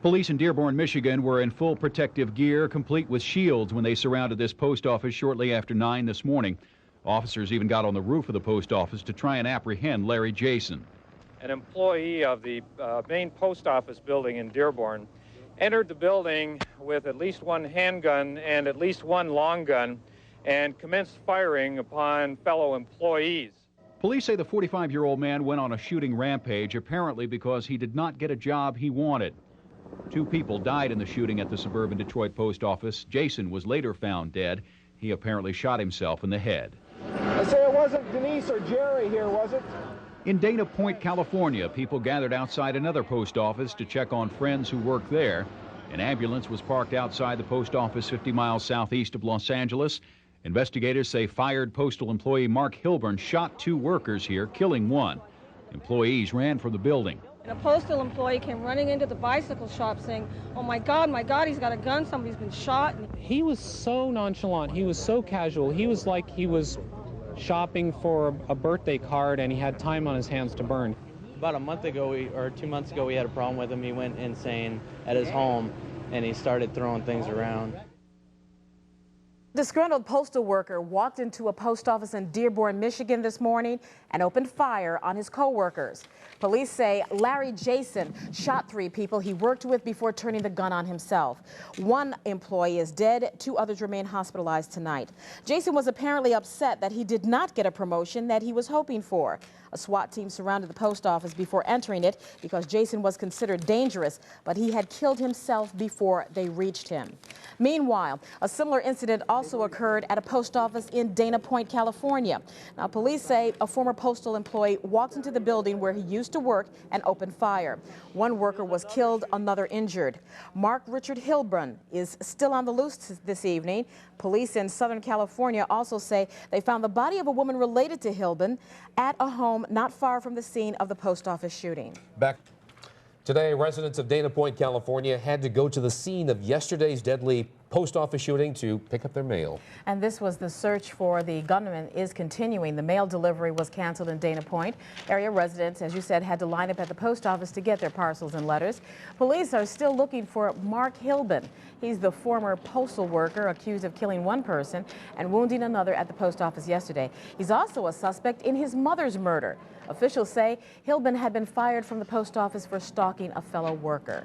Police in Dearborn, Michigan were in full protective gear, complete with shields, when they surrounded this post office shortly after 9 this morning. Officers even got on the roof of the post office to try and apprehend Larry Jasion. An employee of the main post office building in Dearborn entered the building with at least one handgun and at least one long gun and commenced firing upon fellow employees. Police say the 45-year-old man went on a shooting rampage, apparently because he did not get a job he wanted. 2 people died in the shooting at the suburban Detroit post office. Jason was later found dead. He apparently shot himself in the head. I say it wasn't Denise or Jerry here, was it? In Dana Point, California, people gathered outside another post office to check on friends who work there. An ambulance was parked outside the post office 50 miles southeast of Los Angeles. Investigators say fired Postal employee Mark Hilbun shot 2 workers here, killing one. Employees ran from the building. And a Postal employee came running into the bicycle shop saying, oh my God, he's got a gun, somebody's been shot. He was so nonchalant, he was so casual, he was like he was shopping for a birthday card and he had time on his hands to burn. About a month ago, or 2 months ago, we had a problem with him. He went insane at his home and he started throwing things around. Disgruntled postal worker walked into a post office in Dearborn, Michigan this morning and opened fire on his co-workers. Police say Larry Jasion shot 3 people he worked with before turning the gun on himself. 1 employee is dead. 2 others remain hospitalized tonight. Jason was apparently upset that he did not get a promotion that he was hoping for. A SWAT team surrounded the post office before entering it because Jason was considered dangerous, but he had killed himself before they reached him. Meanwhile, a similar incident also occurred at a post office in Dana Point, California. Now, police say a former postal employee walked into the building where he used to work and opened fire. 1 worker was killed, another injured. Mark Richard Hilbun is still on the loose this evening. Police in Southern California also say they found the body of a woman related to Hilbun at a home not far from the scene of the post office shooting. Back today, residents of Dana Point, California had to go to the scene of yesterday's deadly post office shooting to pick up their mail. And this was the search for the gunman is continuing. The mail delivery was canceled in Dana Point. Area residents, as you said, had to line up at the post office to get their parcels and letters. Police are still looking for Mark Hilbun. He's the former postal worker accused of killing 1 person and wounding another at the post office yesterday. He's also a suspect in his mother's murder. Officials say Hilbun had been fired from the post office for stalking a fellow worker.